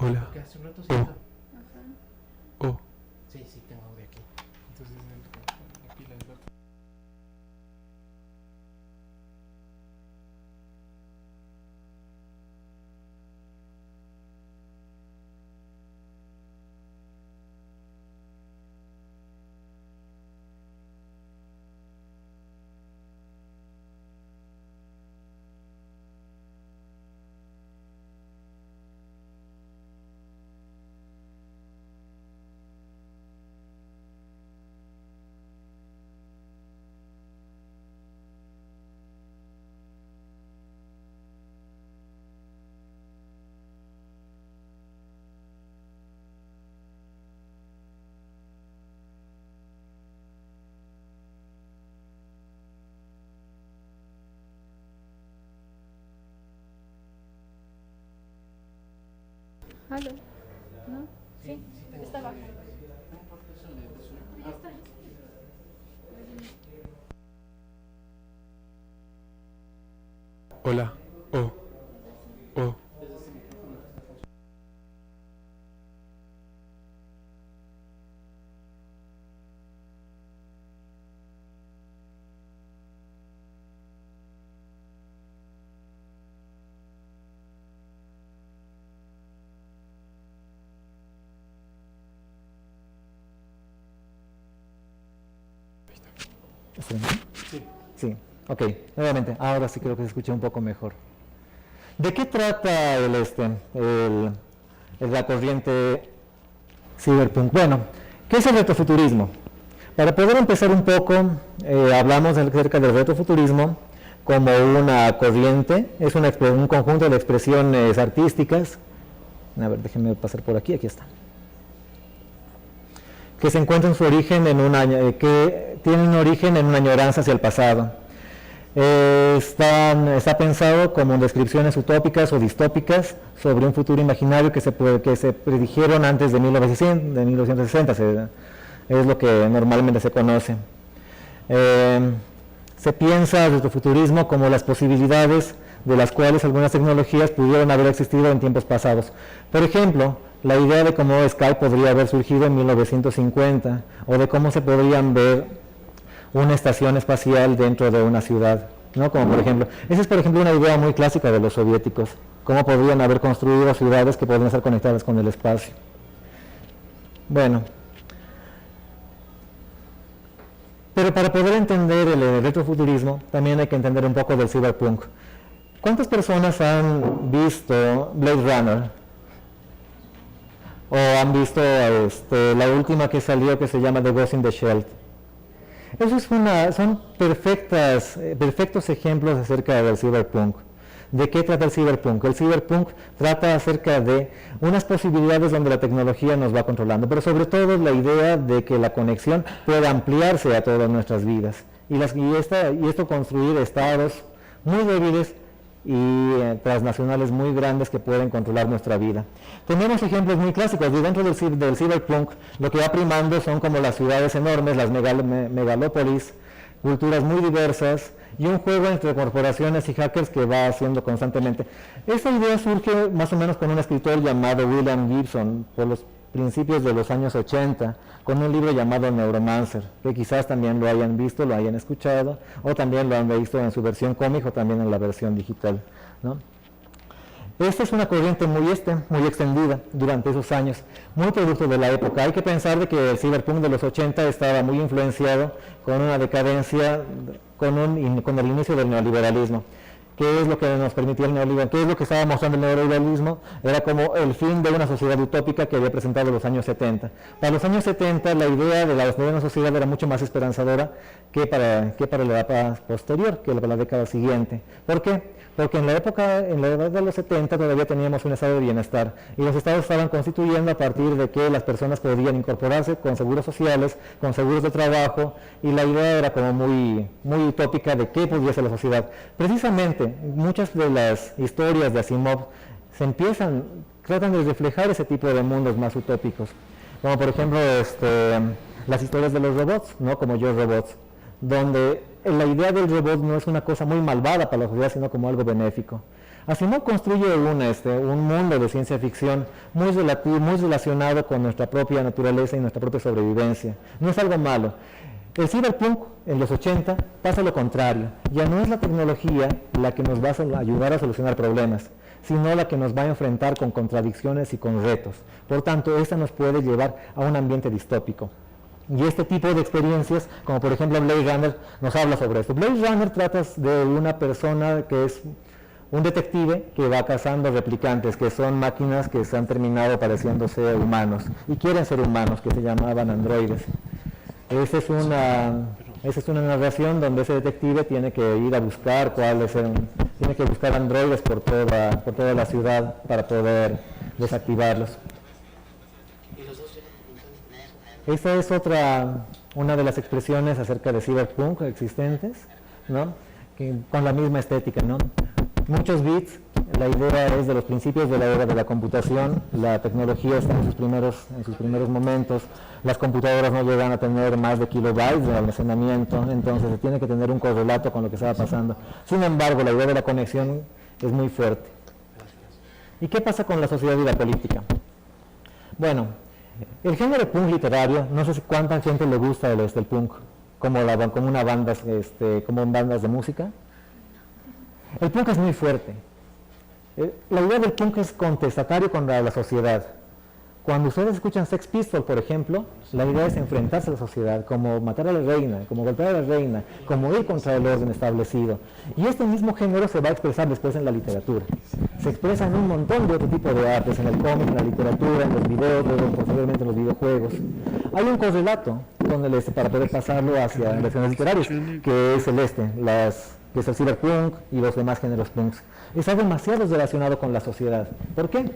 Hola. Porque hace un rato sí Oh. estaba. Oh. Sí, sí, tengo audio aquí. Entonces la pila del otro. ¿Aló? ¿No? Sí, tengo. está abajo. No importa, eso le suena. Ya está. Hola. Oh. Oh. Desde ese micrófono que está funcionando. ¿Sí? Sí. Sí, ok, nuevamente, ahora sí creo que se escucha un poco mejor. ¿De qué trata la corriente cyberpunk? Bueno, ¿qué es el retrofuturismo? Para poder empezar un poco, hablamos acerca del retrofuturismo como una corriente, es un conjunto de expresiones artísticas. A ver, déjenme pasar por aquí, aquí está. Que se encuentran su origen que tienen un origen en una añoranza hacia el pasado. Está pensado como descripciones utópicas o distópicas sobre un futuro imaginario que se predijeron antes de 1960, es lo que normalmente se conoce. Se piensa el retrofuturismo como las posibilidades de las cuales algunas tecnologías pudieron haber existido en tiempos pasados. Por ejemplo, la idea de cómo Skype podría haber surgido en 1950 o de cómo se podrían ver una estación espacial dentro de una ciudad, ¿no? Como por ejemplo, esa es por ejemplo una idea muy clásica de los soviéticos, cómo podrían haber construido ciudades que podrían estar conectadas con el espacio. Bueno, pero para poder entender el retrofuturismo también hay que entender un poco del cyberpunk. ¿Cuántas personas han visto Blade Runner? ¿O han visto la última que salió que se llama The Ghost in the Shell? Son perfectos ejemplos acerca del cyberpunk. ¿De qué trata el cyberpunk? El cyberpunk trata acerca de unas posibilidades donde la tecnología nos va controlando, pero sobre todo la idea de que la conexión pueda ampliarse a todas nuestras vidas y esto construir estados muy débiles y transnacionales muy grandes que pueden controlar nuestra vida. Tenemos ejemplos muy clásicos y dentro del cyberpunk lo que va primando son como las ciudades enormes, las megalópolis, culturas muy diversas y un juego entre corporaciones y hackers que va haciendo constantemente. Esta idea surge más o menos con un escritor llamado William Gibson por los principios de los años 80, con un libro llamado Neuromancer, que quizás también lo hayan visto, lo hayan escuchado, o también lo han visto en su versión cómic o también en la versión digital, ¿no? Esta es una corriente muy extendida durante esos años, muy producto de la época. Hay que pensar de que el cyberpunk de los 80 estaba muy influenciado con una decadencia, con el inicio del neoliberalismo. ¿Qué es lo que nos permitía el neoliberalismo? ¿Qué es lo que estaba mostrando el neoliberalismo? Era como el fin de una sociedad utópica que había presentado en los años 70. Para los años 70 la idea de una sociedad era mucho más esperanzadora que para la etapa posterior, que para la década siguiente. ¿Por qué? Porque en la edad de los 70 todavía teníamos un estado de bienestar y los estados estaban constituyendo a partir de que las personas podían incorporarse con seguros sociales, con seguros de trabajo, y la idea era como muy utópica de qué podía ser la sociedad. Precisamente, muchas de las historias de Asimov tratan de reflejar ese tipo de mundos más utópicos, como por ejemplo las historias de los robots, ¿no? Como Yo Robots, donde la idea del robot no es una cosa muy malvada para la sociedad, sino como algo benéfico. Asimov construye un mundo de ciencia ficción muy relacionado con nuestra propia naturaleza y nuestra propia sobrevivencia. No es algo malo. El cyberpunk en los 80 pasa lo contrario. Ya no es la tecnología la que nos va a ayudar a solucionar problemas, sino la que nos va a enfrentar con contradicciones y con retos. Por tanto, esta nos puede llevar a un ambiente distópico. Y este tipo de experiencias, como por ejemplo Blade Runner, nos habla sobre esto. Blade Runner trata de una persona que es un detective que va cazando replicantes, que son máquinas que se han terminado pareciéndose humanos, y quieren ser humanos, que se llamaban androides. Esa es una narración donde ese detective tiene que ir a buscar tiene que buscar androides por toda la ciudad para poder desactivarlos. Esta es una de las expresiones acerca de cyberpunk existentes, ¿no? Con la misma estética, ¿no? Muchos bits, la idea es de los principios de la era de la computación, la tecnología está en sus primeros momentos, las computadoras no llegan a tener más de kilobytes de almacenamiento, entonces se tiene que tener un correlato con lo que estaba pasando. Sin embargo, la idea de la conexión es muy fuerte. ¿Y qué pasa con la sociedad y la política? Bueno, el género punk literario, no sé si cuánta gente le gusta el punk, como bandas de música. El punk es muy fuerte. La idea del punk es contestatario contra la sociedad. Cuando ustedes escuchan Sex Pistols, por ejemplo, la idea es enfrentarse a la sociedad, como matar a la reina, como golpear a la reina, como ir contra el orden establecido. Y este mismo género se va a expresar después en la literatura. Se expresa en un montón de otro tipo de artes, en el cómic, en la literatura, en los videos, luego posteriormente en los videojuegos. Hay un correlato para poder pasarlo hacia versiones literarias, que es que es el cyberpunk y los demás géneros punks. Está demasiado relacionado con la sociedad. ¿Por qué?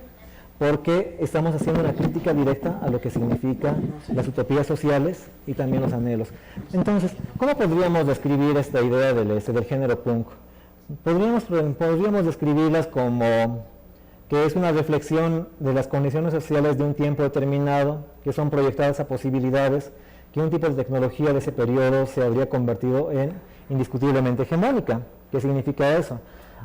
Porque estamos haciendo una crítica directa a lo que significa las utopías sociales y también los anhelos. Entonces, ¿cómo podríamos describir esta idea del género punk? Podríamos describirlas como que es una reflexión de las condiciones sociales de un tiempo determinado, que son proyectadas a posibilidades, que un tipo de tecnología de ese periodo se habría convertido en indiscutiblemente hegemónica. ¿Qué significa eso?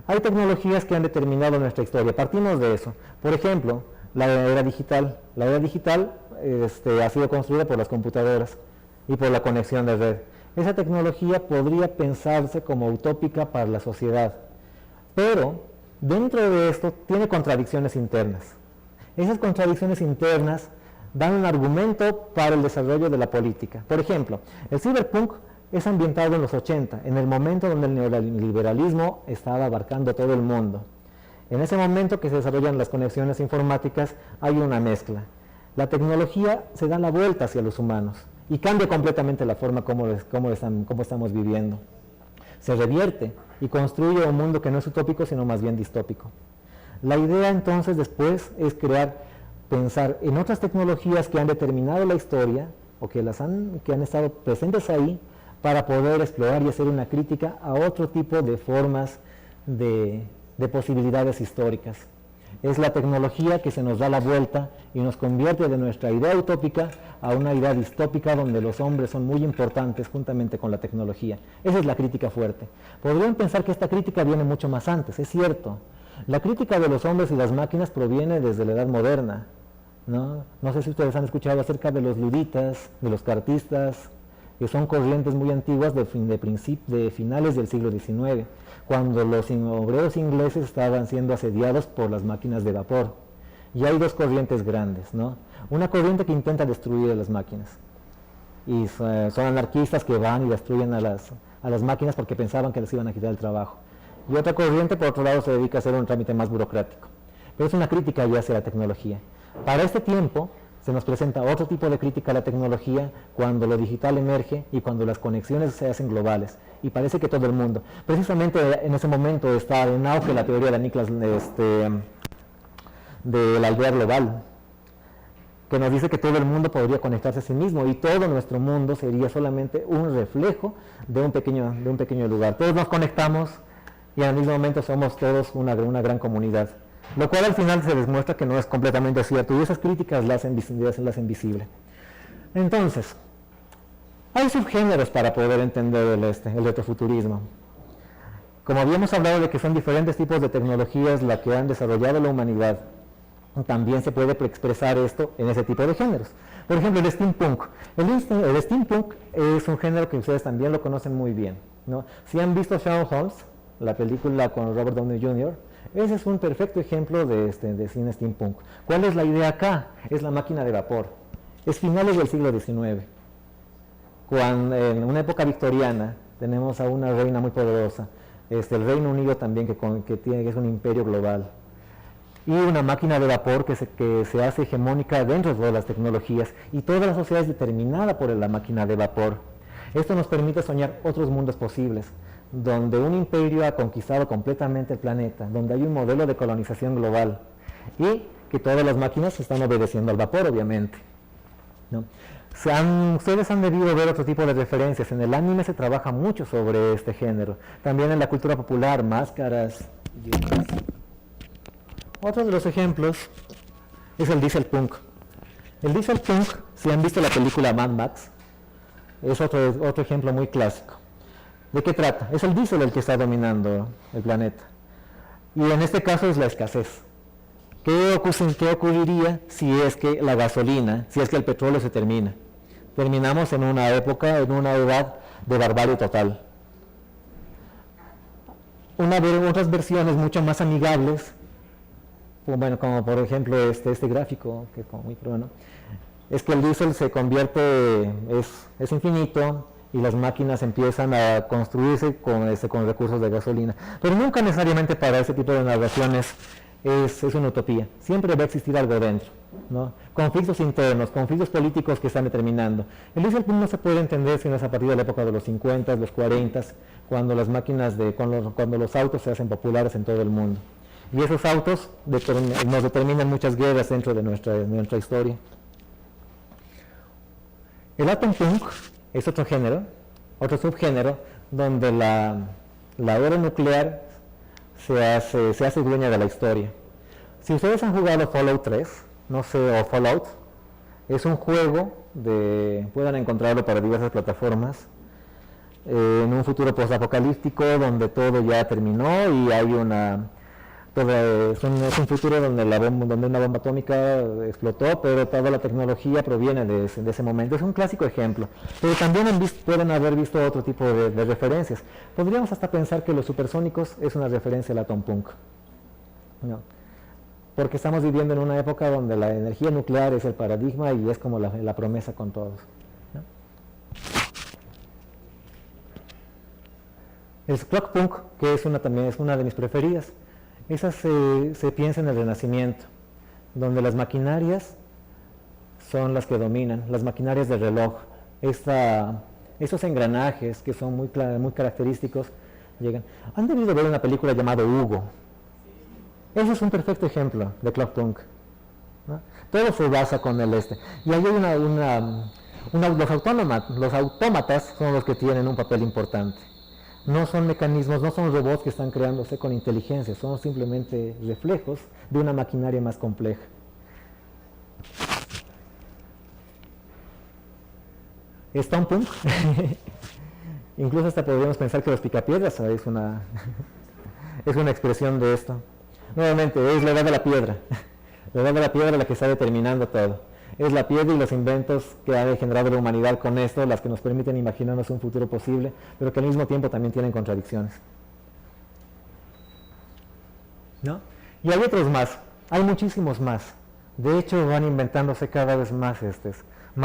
Hay tecnologías que han determinado nuestra historia. Partimos de eso. Por ejemplo, la era digital. La era digital ha sido construida por las computadoras y por la conexión de red. Esa tecnología podría pensarse como utópica para la sociedad, pero dentro de esto tiene contradicciones internas. Esas contradicciones internas dan un argumento para el desarrollo de la política. Por ejemplo, el cyberpunk es ambientado en los 80, en el momento donde el neoliberalismo estaba abarcando todo el mundo. En ese momento que se desarrollan las conexiones informáticas hay una mezcla. La tecnología se da la vuelta hacia los humanos y cambia completamente la forma como estamos viviendo. Se revierte y construye un mundo que no es utópico, sino más bien distópico. La idea entonces después es pensar en otras tecnologías que han determinado la historia o que han estado presentes ahí, para poder explorar y hacer una crítica a otro tipo de formas de posibilidades históricas. Es la tecnología que se nos da la vuelta y nos convierte de nuestra idea utópica a una idea distópica donde los hombres son muy importantes juntamente con la tecnología. Esa es la crítica fuerte. Podrían pensar que esta crítica viene mucho más antes, es cierto. La crítica de los hombres y las máquinas proviene desde la edad moderna, ¿no? No sé si ustedes han escuchado acerca de los luditas, de los cartistas, que son corrientes muy antiguas de finales del siglo XIX, cuando los obreros ingleses estaban siendo asediados por las máquinas de vapor. Y hay dos corrientes grandes, ¿no? Una corriente que intenta destruir a las máquinas, y son anarquistas que van y destruyen a las máquinas porque pensaban que les iban a quitar el trabajo. Y otra corriente, por otro lado, se dedica a hacer un trámite más burocrático. Pero es una crítica ya hacia la tecnología. Para este tiempo, se nos presenta otro tipo de crítica a la tecnología cuando lo digital emerge y cuando las conexiones se hacen globales. Y parece que todo el mundo, precisamente en ese momento está en auge la teoría de Niklas de la aldea global, que nos dice que todo el mundo podría conectarse a sí mismo y todo nuestro mundo sería solamente un reflejo de un pequeño lugar. Todos nos conectamos y al mismo momento somos todos una gran comunidad. Lo cual al final se demuestra que no es completamente cierto y esas críticas la hacen visible. Entonces, hay subgéneros para poder entender el retrofuturismo. Como habíamos hablado de que son diferentes tipos de tecnologías la que han desarrollado la humanidad, también se puede expresar esto en ese tipo de géneros. Por ejemplo, el steampunk. El steampunk es un género que ustedes también lo conocen muy bien, ¿no? Si han visto Sherlock Holmes, la película con Robert Downey Jr., ese es un perfecto ejemplo de cine steampunk. ¿Cuál es la idea acá? Es la máquina de vapor. Es finales del siglo XIX. Cuando, en una época victoriana, tenemos a una reina muy poderosa, el Reino Unido también, que es un imperio global, y una máquina de vapor que se hace hegemónica dentro de las tecnologías, y toda la sociedad es determinada por la máquina de vapor. Esto nos permite soñar otros mundos posibles, donde un imperio ha conquistado completamente el planeta, donde hay un modelo de colonización global, y que todas las máquinas están obedeciendo al vapor, obviamente, ¿no? Ustedes han debido ver otro tipo de referencias. En el anime se trabaja mucho sobre este género. También en la cultura popular, máscaras y otras. Otro de los ejemplos es el dieselpunk. El dieselpunk, si han visto la película Mad Max, es otro ejemplo muy clásico. ¿De qué trata? Es el diésel el que está dominando el planeta. Y en este caso es la escasez. ¿Qué ocurriría si es que la gasolina, si es que el petróleo se termina? Terminamos en una época, en una edad de barbarie total. Otras versiones mucho más amigables, como por ejemplo este gráfico, que como muy bueno, es que el diésel se convierte, es infinito, y las máquinas empiezan a construirse con recursos de gasolina. Pero nunca necesariamente para ese tipo de narraciones es una utopía. Siempre va a existir algo dentro, ¿no? Conflictos internos, conflictos políticos que están determinando. El dieselpunk no se puede entender sino es a partir de la época de los 50, los 40, cuando las máquinas, cuando los autos se hacen populares en todo el mundo. Y esos autos nos determinan muchas guerras dentro de nuestra historia. El atom punk es otro género, otro subgénero, donde la era nuclear se hace dueña de la historia. Si ustedes han jugado Fallout 3, o Fallout, es un juego puedan encontrarlo para diversas plataformas, en un futuro postapocalíptico donde todo ya terminó y hay es un futuro donde una bomba atómica explotó, pero toda la tecnología proviene de ese momento. Es un clásico ejemplo, pero también pueden haber visto otro tipo de referencias. Podríamos hasta pensar que los supersónicos es una referencia al atom punk, ¿no? Porque estamos viviendo en una época donde la energía nuclear es el paradigma y es como la promesa con todos, ¿no? El clock punk, que también es una de mis preferidas. Esa se piensa en el Renacimiento, donde las maquinarias son las que dominan, las maquinarias del reloj. Esos engranajes que son muy característicos llegan. Han debido ver una película llamada Hugo. Ese es un perfecto ejemplo de clock punk, ¿no? Todo se basa con el Y ahí hay los autómatas son los que tienen un papel importante. No son mecanismos, no son robots que están creándose con inteligencia, son simplemente reflejos de una maquinaria más compleja. Steampunk, incluso hasta podríamos pensar que los picapiedras es una expresión de esto. Nuevamente, es la edad de la piedra, la edad de la piedra la que está determinando todo. Es la piedra y los inventos que ha generado la humanidad con esto las que nos permiten imaginarnos un futuro posible, pero que al mismo tiempo también tienen contradicciones, ¿no? Y hay otros más, hay muchísimos más. De hecho, van inventándose cada vez más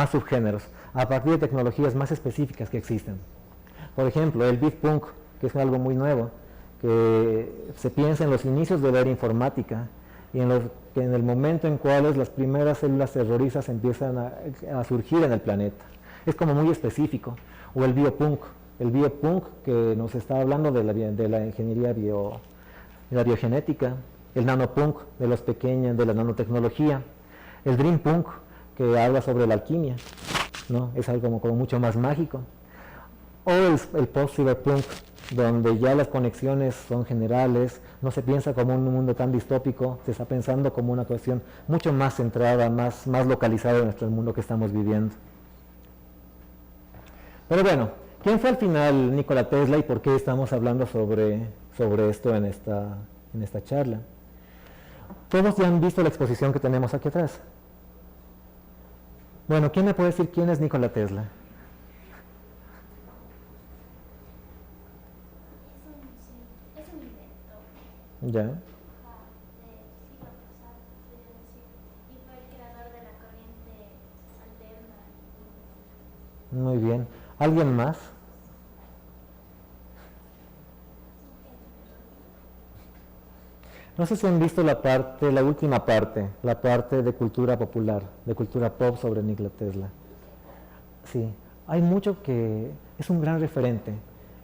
subgéneros, a partir de tecnologías más específicas que existen. Por ejemplo, el beat punk, que es algo muy nuevo, que se piensa en los inicios de la era informática, y en el momento en cuales las primeras células terroristas empiezan a surgir en el planeta. Es como muy específico. O el biopunk que nos está hablando de la ingeniería de la biogenética. El nanopunk de la nanotecnología. El dream punk que habla sobre la alquimia, ¿no? Es algo como mucho más mágico. O el post-cyberpunk, donde ya las conexiones son generales, no se piensa como un mundo tan distópico, se está pensando como una cuestión mucho más centrada, más localizada en nuestro mundo que estamos viviendo. Pero bueno, ¿Quién fue al final Nikola Tesla y por qué estamos hablando sobre esto en esta charla? Todos ya han visto la exposición que tenemos aquí atrás. Bueno, ¿quién me puede decir quién es Nikola Tesla? Es un inventor Ya. del siglo pasado, podría decir, y fue el creador de la corriente alterna. Muy bien. ¿Alguien más? No sé si han visto la última parte, la parte de cultura popular, de cultura pop sobre Nikola Tesla. Sí, hay mucho que es un gran referente,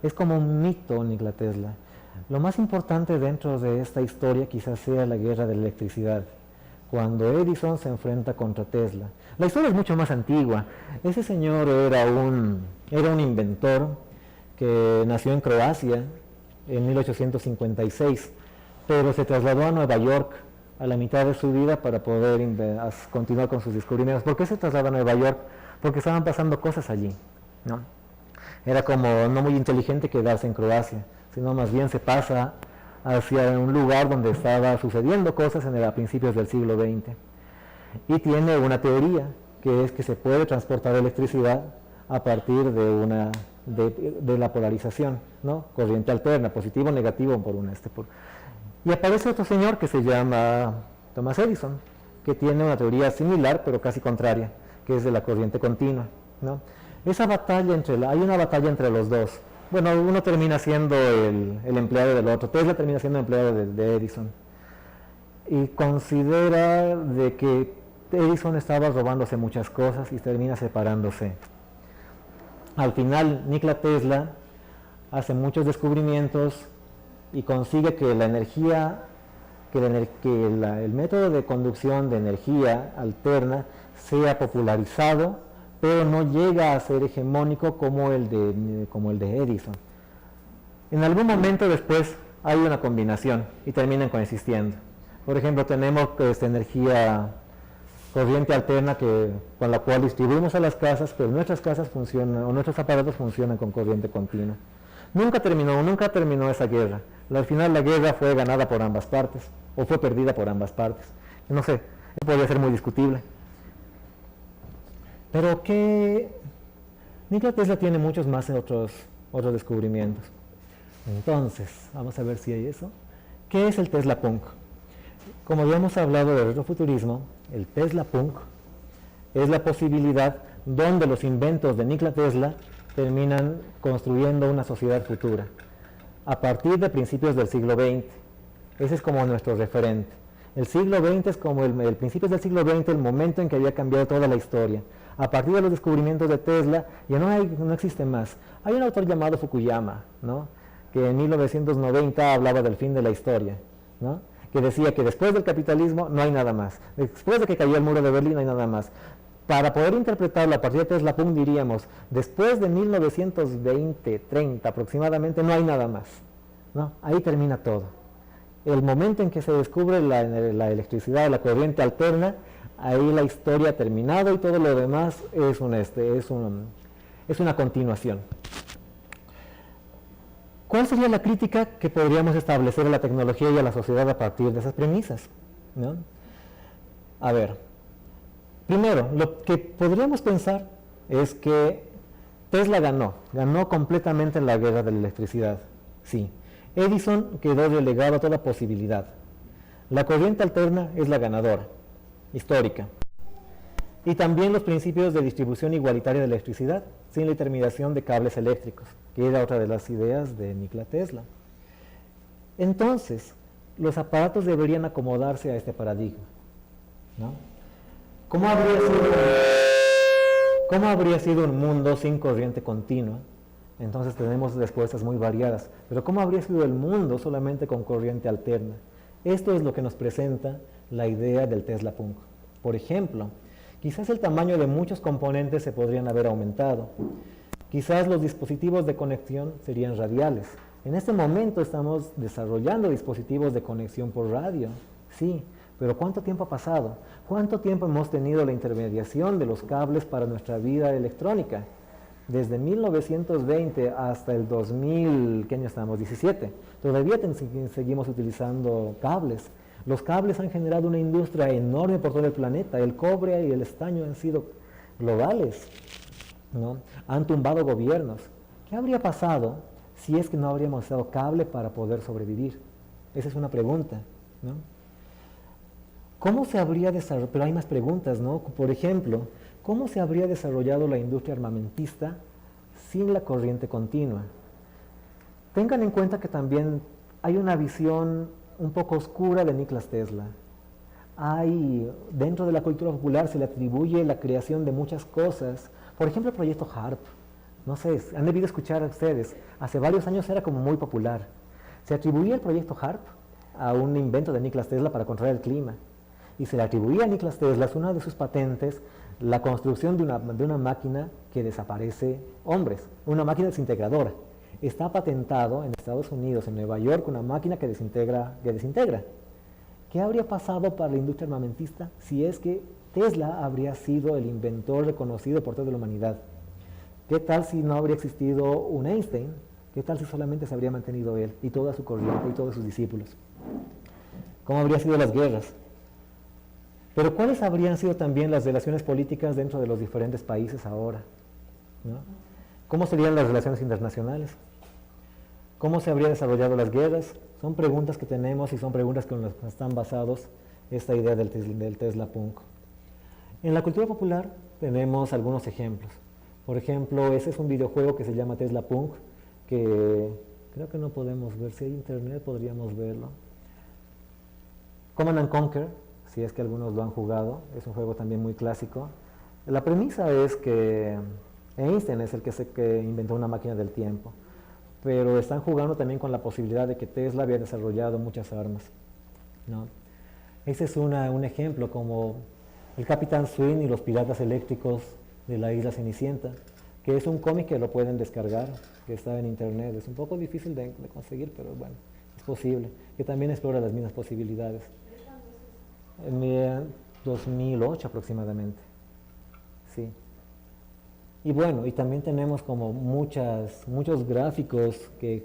es como un mito Nikola Tesla. Lo más importante dentro de esta historia quizás sea la guerra de la electricidad, cuando Edison se enfrenta contra Tesla. La historia es mucho más antigua. Ese señor era un inventor que nació en Croacia en 1856, pero se trasladó a Nueva York a la mitad de su vida para poder continuar con sus descubrimientos. ¿Por qué se traslada a Nueva York? Porque estaban pasando cosas allí, ¿no? Era como no muy inteligente quedarse en Croacia, sino más bien se pasa hacia un lugar donde estaba sucediendo cosas a principios del siglo XX. Y tiene una teoría, que es que se puede transportar electricidad a partir de la polarización, ¿no? Corriente alterna, positivo o negativo y aparece otro señor que se llama Thomas Edison, que tiene una teoría similar pero casi contraria, que es de la corriente continua, ¿no? Esa batalla hay una batalla entre los dos. Bueno, uno termina siendo el empleado del otro. Tesla termina siendo empleado de Edison. Y considera de que Edison estaba robándose muchas cosas y termina separándose. Al final, Nikola Tesla hace muchos descubrimientos y consigue que la energía, el método de conducción de energía alterna sea popularizado, pero no llega a ser hegemónico como el de Edison. En algún momento después hay una combinación y terminan coexistiendo. Por ejemplo, tenemos esta energía corriente alterna con la cual distribuimos a las casas, pero nuestras casas funcionan, o nuestros aparatos funcionan con corriente continua. Nunca terminó esa guerra. Al final la guerra fue ganada por ambas partes, o fue perdida por ambas partes. No sé, podría ser muy discutible. Pero Nikola Tesla tiene muchos más otros descubrimientos. Entonces, vamos a ver si hay eso. ¿Qué es el Tesla Punk? Como ya hemos hablado de retrofuturismo, el Tesla Punk es la posibilidad donde los inventos de Nikola Tesla terminan construyendo una sociedad futura a partir de principios del siglo XX. Ese es como nuestro referente. El siglo XX es como el principios del siglo XX, el momento en que había cambiado toda la historia. A partir de los descubrimientos de Tesla ya no existe más. Hay un autor llamado Fukuyama, ¿no?, que en 1990 hablaba del fin de la historia, ¿no?, que decía que después del capitalismo no hay nada más. Después de que cayó el muro de Berlín no hay nada más. Para poder interpretarlo a partir de Tesla Punk diríamos, después de 1920, 30 aproximadamente, no hay nada más, ¿no? Ahí termina todo. El momento en que se descubre la electricidad, la corriente alterna, ahí la historia ha terminado y todo lo demás es una continuación. ¿Cuál sería la crítica que podríamos establecer a la tecnología y a la sociedad a partir de esas premisas, ¿no? A ver, primero, lo que podríamos pensar es que Tesla ganó completamente en la guerra de la electricidad, sí. Edison quedó relegado a toda posibilidad. La corriente alterna es la ganadora, histórica. Y también los principios de distribución igualitaria de la electricidad, sin la intermediación de cables eléctricos, que era otra de las ideas de Nikola Tesla. Entonces, los aparatos deberían acomodarse a este paradigma, ¿no? ¿Cómo habría sido un mundo sin corriente continua? Entonces tenemos respuestas muy variadas. Pero ¿cómo habría sido el mundo solamente con corriente alterna? Esto es lo que nos presenta la idea del Tesla Punk. Por ejemplo, quizás el tamaño de muchos componentes se podrían haber aumentado. Quizás los dispositivos de conexión serían radiales. En este momento estamos desarrollando dispositivos de conexión por radio, sí, pero ¿cuánto tiempo ha pasado? ¿Cuánto tiempo hemos tenido la intermediación de los cables para nuestra vida electrónica? Desde 1920 hasta el 2000, ¿qué año estamos? 17. Todavía seguimos utilizando cables. Los cables han generado una industria enorme por todo el planeta. El cobre y el estaño han sido globales, ¿no? Han tumbado gobiernos. ¿Qué habría pasado si es que no habríamos usado cable para poder sobrevivir? Esa es una pregunta, ¿no? ¿Cómo se habría desarrollado? Pero hay más preguntas, ¿no? Por ejemplo, ¿cómo se habría desarrollado la industria armamentista sin la corriente continua? Tengan en cuenta que también hay una visión un poco oscura de Nikola Tesla. Dentro de la cultura popular se le atribuye la creación de muchas cosas. Por ejemplo, el proyecto HARP. No sé, han debido escuchar a ustedes. Hace varios años era como muy popular. Se atribuía el proyecto HARP a un invento de Nikola Tesla para controlar el clima. Y se le atribuía a Nikola Tesla, es una de sus patentes, la construcción de una máquina que desaparece hombres, una máquina desintegradora. Está patentado en Estados Unidos, en Nueva York, una máquina que desintegra. ¿Qué habría pasado para la industria armamentista si es que Tesla habría sido el inventor reconocido por toda la humanidad? ¿Qué tal si no habría existido un Einstein? ¿Qué tal si solamente se habría mantenido él y toda su corriente y todos sus discípulos? ¿Cómo habrían sido las guerras? Pero ¿cuáles habrían sido también las relaciones políticas dentro de los diferentes países ahora? ¿No? ¿Cómo serían las relaciones internacionales? ¿Cómo se habrían desarrollado las guerras? Son preguntas que tenemos y son preguntas con las que están basados esta idea del Tesla Punk. En la cultura popular tenemos algunos ejemplos. Por ejemplo, ese es un videojuego que se llama Tesla Punk, que creo que no podemos ver. Si hay internet podríamos verlo. Command & Conquer, si es que algunos lo han jugado, es un juego también muy clásico. La premisa es que Einstein es el que inventó una máquina del tiempo, pero están jugando también con la posibilidad de que Tesla había desarrollado muchas armas, ¿no? Ese es un ejemplo, como el Capitán Swing y los piratas eléctricos de la isla Cenicienta, que es un cómic que lo pueden descargar, que está en internet. Es un poco difícil de conseguir, pero bueno, es posible, que también explora las mismas posibilidades. En 2008 aproximadamente, sí. Y bueno, y también tenemos como muchos gráficos que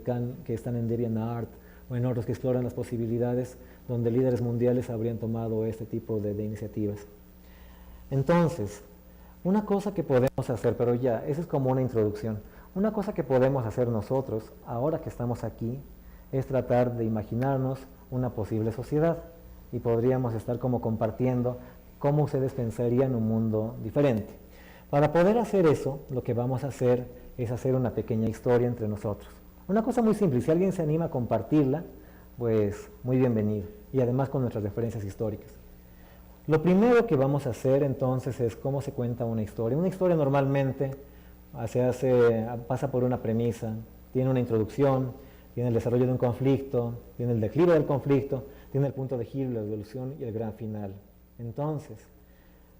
están en DeviantArt o en otros que exploran las posibilidades, donde líderes mundiales habrían tomado este tipo de iniciativas. Entonces, una cosa que podemos hacer, pero ya, esa es como una introducción, una cosa que podemos hacer nosotros, ahora que estamos aquí, es tratar de imaginarnos una posible sociedad, y podríamos estar como compartiendo cómo ustedes pensarían un mundo diferente. Para poder hacer eso, lo que vamos a hacer es hacer una pequeña historia entre nosotros. Una cosa muy simple, si alguien se anima a compartirla, pues muy bienvenido, y además con nuestras referencias históricas. Lo primero que vamos a hacer entonces es cómo se cuenta una historia. Una historia normalmente pasa por una premisa, tiene una introducción, tiene el desarrollo de un conflicto, tiene el declive del conflicto, tiene el punto de giro, la evolución y el gran final. Entonces,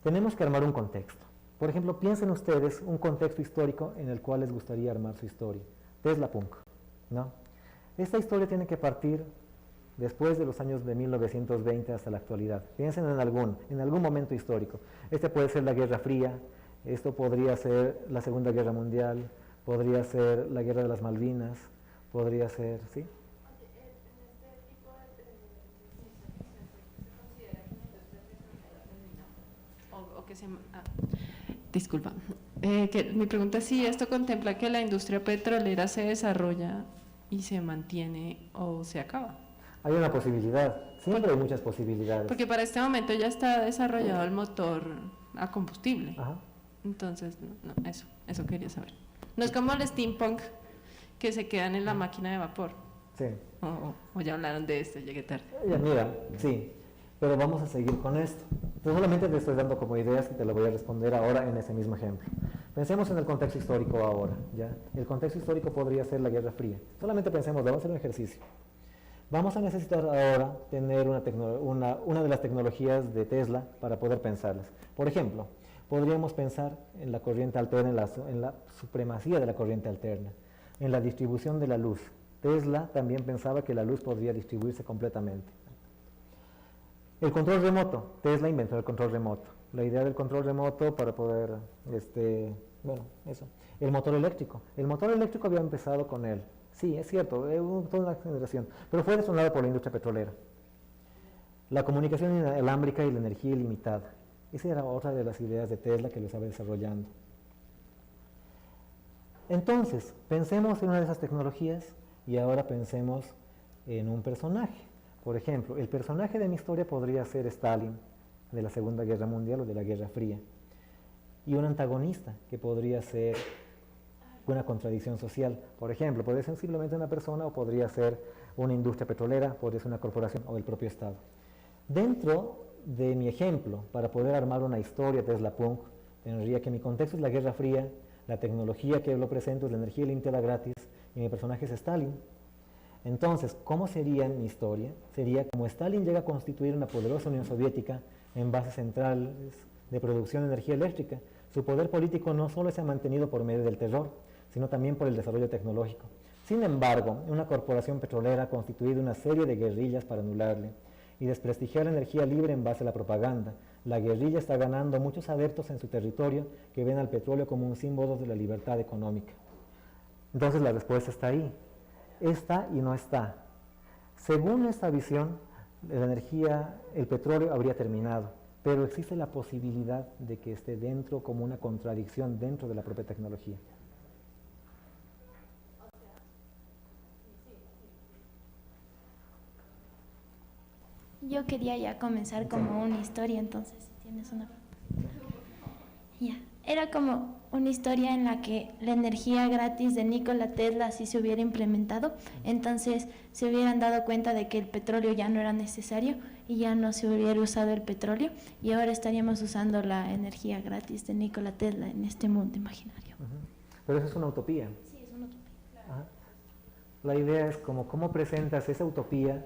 tenemos que armar un contexto. Por ejemplo, piensen ustedes un contexto histórico en el cual les gustaría armar su historia. Tesla Punk, ¿no? Esta historia tiene que partir después de los años de 1920 hasta la actualidad. Piensen en algún momento histórico. Este puede ser la Guerra Fría, esto podría ser la Segunda Guerra Mundial, podría ser la Guerra de las Malvinas, podría ser, ¿sí? Disculpa. Que mi pregunta es si esto contempla que la industria petrolera se desarrolla y se mantiene o se acaba. Hay una posibilidad, siempre hay muchas posibilidades. Porque para este momento ya está desarrollado el motor a combustible. Ajá. Entonces, no, eso quería saber. No es como el steampunk que se quedan en la máquina de vapor. Sí. O ya hablaron de esto, llegué tarde. Mira, sí, pero vamos a seguir con esto. Yo solamente te estoy dando como ideas y te lo voy a responder ahora en ese mismo ejemplo. Pensemos en el contexto histórico ahora, ¿ya? El contexto histórico podría ser la Guerra Fría. Solamente pensemos, vamos a hacer un ejercicio. Vamos a necesitar ahora tener una de las tecnologías de Tesla para poder pensarlas. Por ejemplo, podríamos pensar en la corriente alterna, en la supremacía de la corriente alterna, en la distribución de la luz. Tesla también pensaba que la luz podría distribuirse completamente. El control remoto. Tesla inventó el control remoto. La idea del control remoto para poder Bueno, eso. El motor eléctrico. El motor eléctrico había empezado con él. Sí, es cierto, hubo toda una generación, pero fue detonado por la industria petrolera. La comunicación inalámbrica y la energía ilimitada. Esa era otra de las ideas de Tesla que lo estaba desarrollando. Entonces, pensemos en una de esas tecnologías y ahora pensemos en un personaje. Por ejemplo, el personaje de mi historia podría ser Stalin, de la Segunda Guerra Mundial o de la Guerra Fría. Y un antagonista, que podría ser una contradicción social. Por ejemplo, podría ser simplemente una persona o podría ser una industria petrolera, podría ser una corporación o el propio Estado. Dentro de mi ejemplo, para poder armar una historia Tesla Punk, tendría que mi contexto es la Guerra Fría, la tecnología que lo presento es la energía ilimitada gratis y mi personaje es Stalin. Entonces, ¿cómo sería mi historia? Sería como Stalin llega a constituir una poderosa Unión Soviética en bases centrales de producción de energía eléctrica. Su poder político no solo se ha mantenido por medio del terror, sino también por el desarrollo tecnológico. Sin embargo, una corporación petrolera ha constituido una serie de guerrillas para anularle y desprestigiar la energía libre en base a la propaganda. La guerrilla está ganando muchos adeptos en su territorio que ven al petróleo como un símbolo de la libertad económica. Entonces la respuesta está ahí. Está y no está. Según esta visión, la energía, el petróleo habría terminado, pero existe la posibilidad de que esté dentro como una contradicción dentro de la propia tecnología. Yo quería ya comenzar como una historia, entonces, si tienes una... Ya. Era como una historia en la que la energía gratis de Nikola Tesla sí se hubiera implementado, entonces se hubieran dado cuenta de que el petróleo ya no era necesario y ya no se hubiera usado el petróleo y ahora estaríamos usando la energía gratis de Nikola Tesla en este mundo imaginario. Pero eso es una utopía. Sí, es una utopía. Ajá. La idea es como cómo presentas esa utopía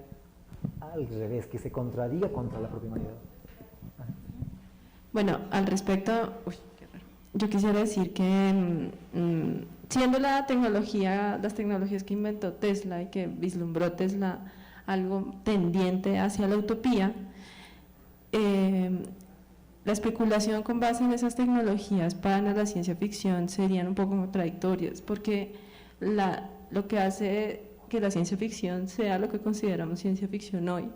al revés, que se contradiga contra la propia humanidad. Bueno, al respecto, yo quisiera decir que siendo las tecnologías que inventó Tesla y que vislumbró Tesla algo tendiente hacia la utopía, la especulación con base en esas tecnologías para la ciencia ficción serían un poco contradictorias, porque lo que hace que la ciencia ficción sea lo que consideramos ciencia ficción hoy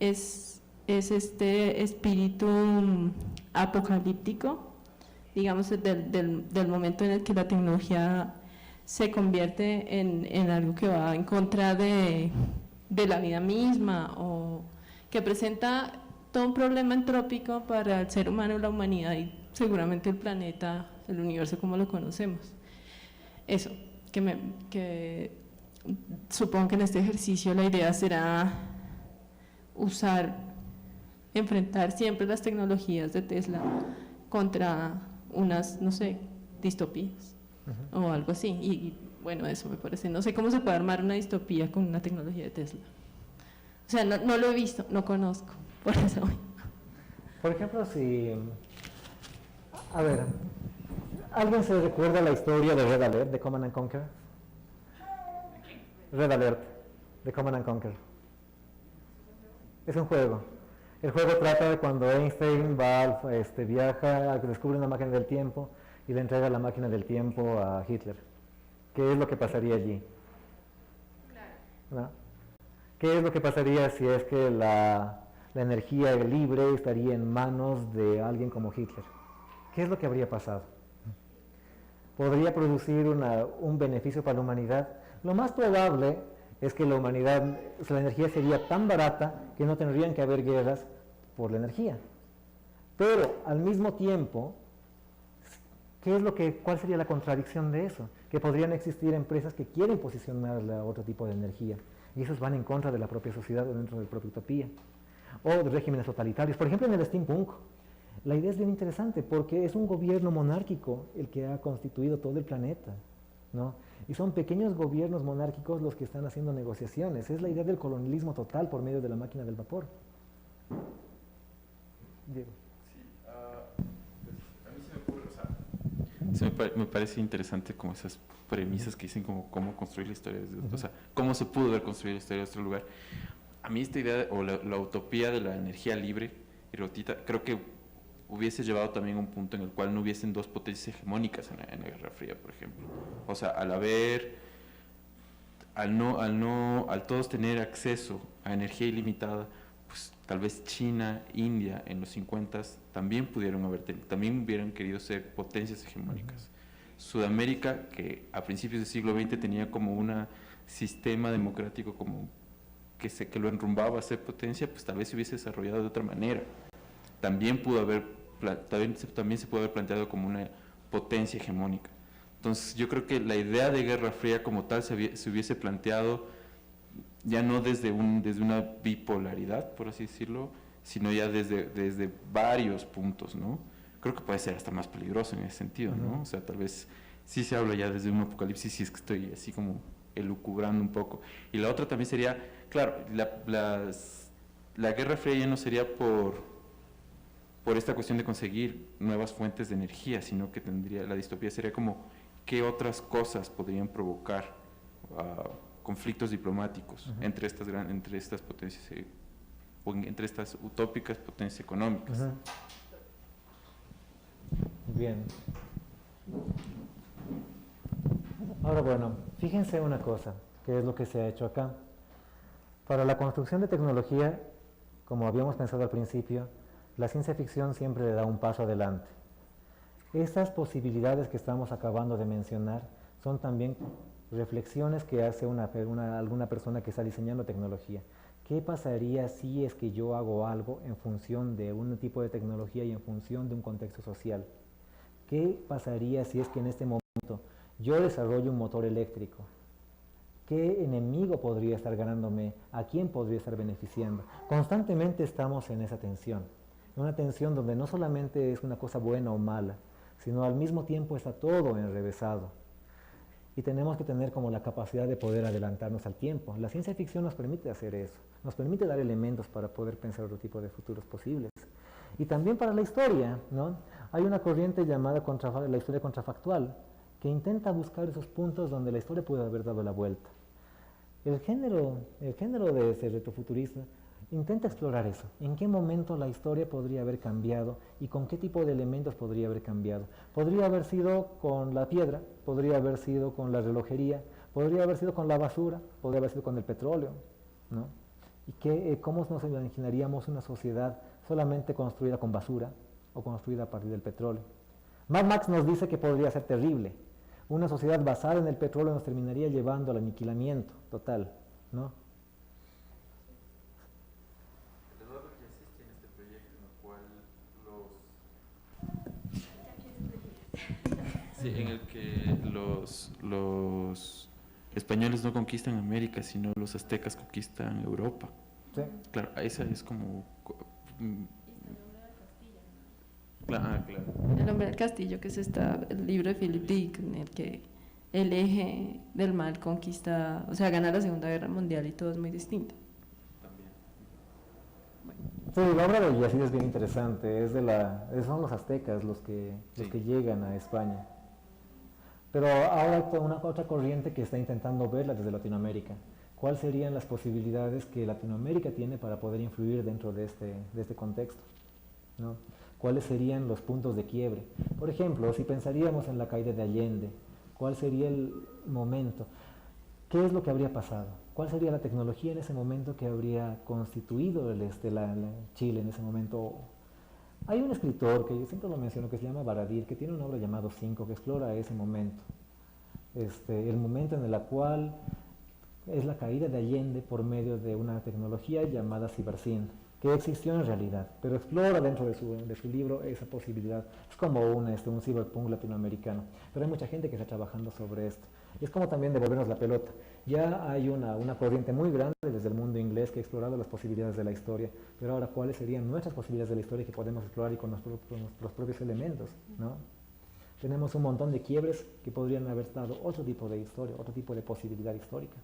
es este espíritu apocalíptico, digamos, del momento en el que la tecnología se convierte en algo que va en contra de la vida misma o que presenta todo un problema entrópico para el ser humano y la humanidad y seguramente el planeta, el universo como lo conocemos. Eso, que supongo que en este ejercicio la idea será enfrentar siempre las tecnologías de Tesla contra unas, no sé, distopías o algo así. Y bueno, eso me parece, no sé cómo se puede armar una distopía con una tecnología de Tesla. O sea, no lo he visto, no conozco, por eso. Por ejemplo, si... A ver, ¿alguien se recuerda la historia de Red Alert, de Command and Conquer? Red Alert, de Command and Conquer. Es un juego. El juego trata de cuando Einstein viaja, descubre una máquina del tiempo y le entrega la máquina del tiempo a Hitler. ¿Qué es lo que pasaría allí? ¿No? ¿Qué es lo que pasaría si es que la energía libre estaría en manos de alguien como Hitler? ¿Qué es lo que habría pasado? ¿Podría producir un beneficio para la humanidad? Lo más probable es que la energía sería tan barata que no tendrían que haber guerras por la energía. Pero al mismo tiempo, ¿cuál sería la contradicción de eso? Que podrían existir empresas que quieren posicionar a otro tipo de energía y esos van en contra de la propia sociedad o dentro de la propia utopía. O de regímenes totalitarios. Por ejemplo, en el steampunk, la idea es bien interesante porque es un gobierno monárquico el que ha constituido todo el planeta, ¿no? Y son pequeños gobiernos monárquicos los que están haciendo negociaciones. Es la idea del colonialismo total por medio de la máquina del vapor. Diego. Sí, pues a mí se me ocurre, me parece interesante como esas premisas que dicen como cómo construir la historia, o sea, cómo se pudo haber construido la historia de otro lugar. A mí esta idea, o la utopía de la energía libre y gratuita, creo que hubiese llevado también a un punto en el cual no hubiesen dos potencias hegemónicas en la Guerra Fría, por ejemplo. O sea, al todos tener acceso a energía ilimitada, pues tal vez China, India en los 50 también también hubieran querido ser potencias hegemónicas. Sudamérica, que a principios del siglo XX tenía como un sistema democrático como que lo enrumbaba a ser potencia, pues tal vez se hubiese desarrollado de otra manera. También se pudo haber planteado como una potencia hegemónica. Entonces yo creo que la idea de Guerra Fría como tal se hubiese planteado ya no desde una bipolaridad, por así decirlo, sino ya desde varios puntos, ¿no? Creo que puede ser hasta más peligroso en ese sentido, ¿no? O sea, tal vez sí se habla ya desde un apocalipsis, si es que estoy así como elucubrando un poco. Y la otra también sería, claro, la Guerra Fría ya no sería por esta cuestión de conseguir nuevas fuentes de energía, sino que la distopía sería como qué otras cosas podrían provocar conflictos diplomáticos entre estas potencias o entre estas utópicas potencias económicas. Bien. Ahora bueno, fíjense una cosa, que es lo que se ha hecho acá. Para la construcción de tecnología, como habíamos pensado al principio, la ciencia ficción siempre le da un paso adelante. Estas posibilidades que estamos acabando de mencionar son también reflexiones que hace alguna persona que está diseñando tecnología. ¿Qué pasaría si es que yo hago algo en función de un tipo de tecnología y en función de un contexto social? ¿Qué pasaría si es que en este momento yo desarrollo un motor eléctrico? ¿Qué enemigo podría estar ganándome? ¿A quién podría estar beneficiando? Constantemente estamos en esa tensión. Una tensión donde no solamente es una cosa buena o mala, sino al mismo tiempo está todo enrevesado. Y tenemos que tener como la capacidad de poder adelantarnos al tiempo. La ciencia ficción nos permite hacer eso, nos permite dar elementos para poder pensar otro tipo de futuros posibles. Y también para la historia, ¿no? Hay una corriente llamada la historia contrafactual, que intenta buscar esos puntos donde la historia puede haber dado la vuelta. El género de ese retrofuturista intenta explorar eso. ¿En qué momento la historia podría haber cambiado y con qué tipo de elementos podría haber cambiado? Podría haber sido con la piedra, podría haber sido con la relojería, podría haber sido con la basura, podría haber sido con el petróleo, ¿no? ¿Y cómo nos imaginaríamos una sociedad solamente construida con basura o construida a partir del petróleo? Mad Max nos dice que podría ser terrible. Una sociedad basada en el petróleo nos terminaría llevando al aniquilamiento total, ¿no? Sí, en el que los españoles no conquistan América, sino los aztecas conquistan Europa. Sí. Claro, esa es como... Claro. El hombre del castillo, que es el libro de Philip Dick, en el que el eje del mal conquista, o sea, gana la Segunda Guerra Mundial y todo es muy distinto. Sí, la obra de Yazid es bien interesante, son los aztecas los que llegan a España. Pero ahora hay otra corriente que está intentando verla desde Latinoamérica. ¿Cuáles serían las posibilidades que Latinoamérica tiene para poder influir dentro de este contexto, ¿no? ¿Cuáles serían los puntos de quiebre? Por ejemplo, si pensaríamos en la caída de Allende, ¿cuál sería el momento? ¿Qué es lo que habría pasado? ¿Cuál sería la tecnología en ese momento que habría constituido Chile en ese momento? Hay un escritor que yo siempre lo menciono que se llama Baradir, que tiene una obra llamada 5 que explora ese momento. El momento en el cual es la caída de Allende por medio de una tecnología llamada cibercine, que existió en realidad, pero explora dentro de su libro esa posibilidad. Es como un cyberpunk latinoamericano, pero hay mucha gente que está trabajando sobre esto. Y es como también devolvernos la pelota. Ya hay una corriente muy grande desde el mundo inglés que ha explorado las posibilidades de la historia, pero ahora cuáles serían nuestras posibilidades de la historia que podemos explorar y con nuestros propios elementos, ¿no? Tenemos un montón de quiebres que podrían haber dado otro tipo de historia, otro tipo de posibilidad histórica.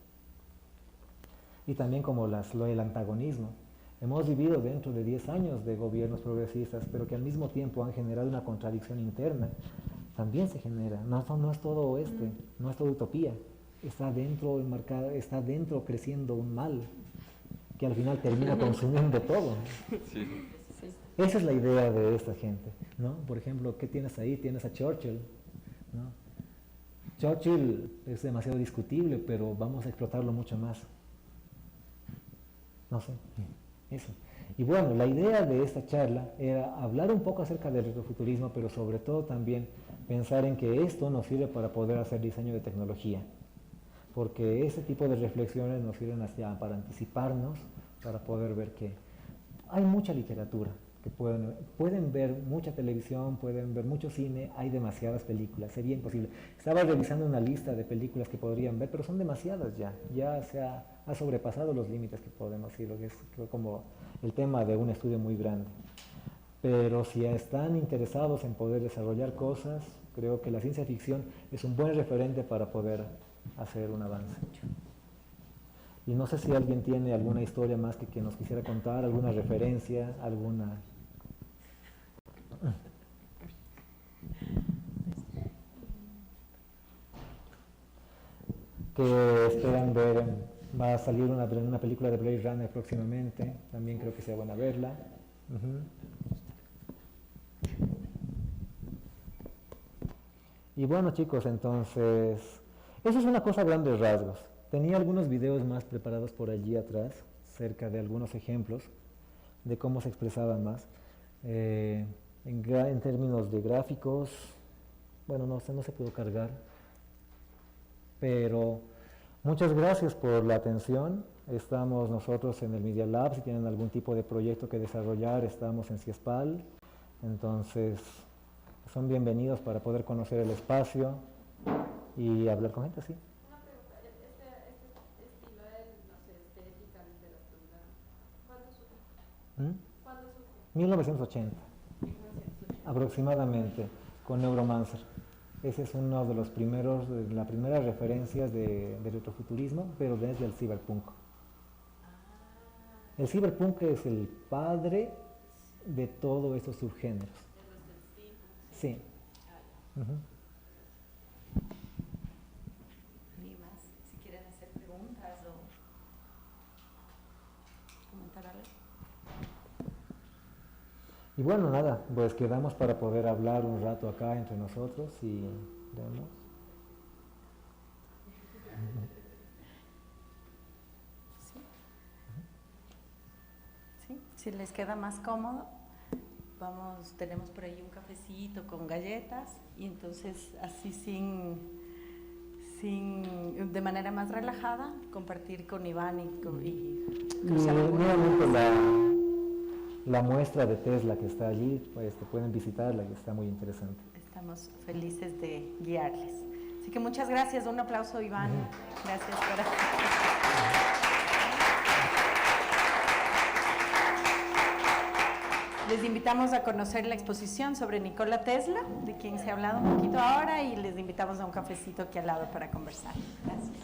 Y también como el antagonismo. Hemos vivido dentro de 10 años de gobiernos progresistas, pero que al mismo tiempo han generado una contradicción interna. También se genera, no es todo oeste, no es toda utopía. Está dentro creciendo un mal que al final termina consumiendo todo. Sí. Esa es la idea de esta gente, ¿no? Por ejemplo, ¿qué tienes ahí? Tienes a Churchill, ¿no? Churchill es demasiado discutible, pero vamos a explotarlo mucho más. No sé, eso. Y bueno, la idea de esta charla era hablar un poco acerca del retrofuturismo, pero sobre todo también pensar en que esto nos sirve para poder hacer diseño de tecnología, porque ese tipo de reflexiones nos sirven para anticiparnos, para poder ver que hay mucha literatura, que pueden ver mucha televisión, pueden ver mucho cine, hay demasiadas películas, sería imposible. Estaba revisando una lista de películas que podrían ver, pero son demasiadas ya se ha sobrepasado los límites que podemos ir, lo que es como el tema de un estudio muy grande. Pero si están interesados en poder desarrollar cosas, creo que la ciencia ficción es un buen referente para poder hacer un avance. Y no sé si alguien tiene alguna historia más que nos quisiera contar, alguna referencia, alguna... que esperan ver. Va a salir una película de Blade Runner próximamente, también creo que sea buena verla. Y bueno, chicos, entonces, eso es una cosa a grandes rasgos. Tenía algunos videos más preparados por allí atrás, cerca de algunos ejemplos de cómo se expresaban más. En términos de gráficos, bueno, no se pudo cargar, pero muchas gracias por la atención. Estamos nosotros en el Media Lab, si tienen algún tipo de proyecto que desarrollar, estamos en CIESPAL, entonces son bienvenidos para poder conocer el espacio y hablar con gente, sí. Una pregunta, este estilo de, no sé, estética, literatura, ¿cuándo surge? ¿Cuándo surge? 1980, aproximadamente, con Neuromancer. Ese es uno de los primeros, las primeras referencias de retrofuturismo, pero desde el cyberpunk. El cyberpunk es el padre de todos estos subgéneros. Sí. ¿Alguien más? Si quieren hacer preguntas o comentar algo. Y bueno, nada, pues quedamos para poder hablar un rato acá entre nosotros y vemos. Sí, si les queda más cómodo, tenemos por ahí un cafecito con galletas y entonces así de manera más relajada compartir con Iván y nuevamente la muestra de Tesla que está allí, pues pueden visitarla y está muy interesante. Estamos felices de guiarles. Así que muchas gracias, un aplauso Iván. Gracias por... Les invitamos a conocer la exposición sobre Nikola Tesla, de quien se ha hablado un poquito ahora, y les invitamos a un cafecito aquí al lado para conversar. Gracias.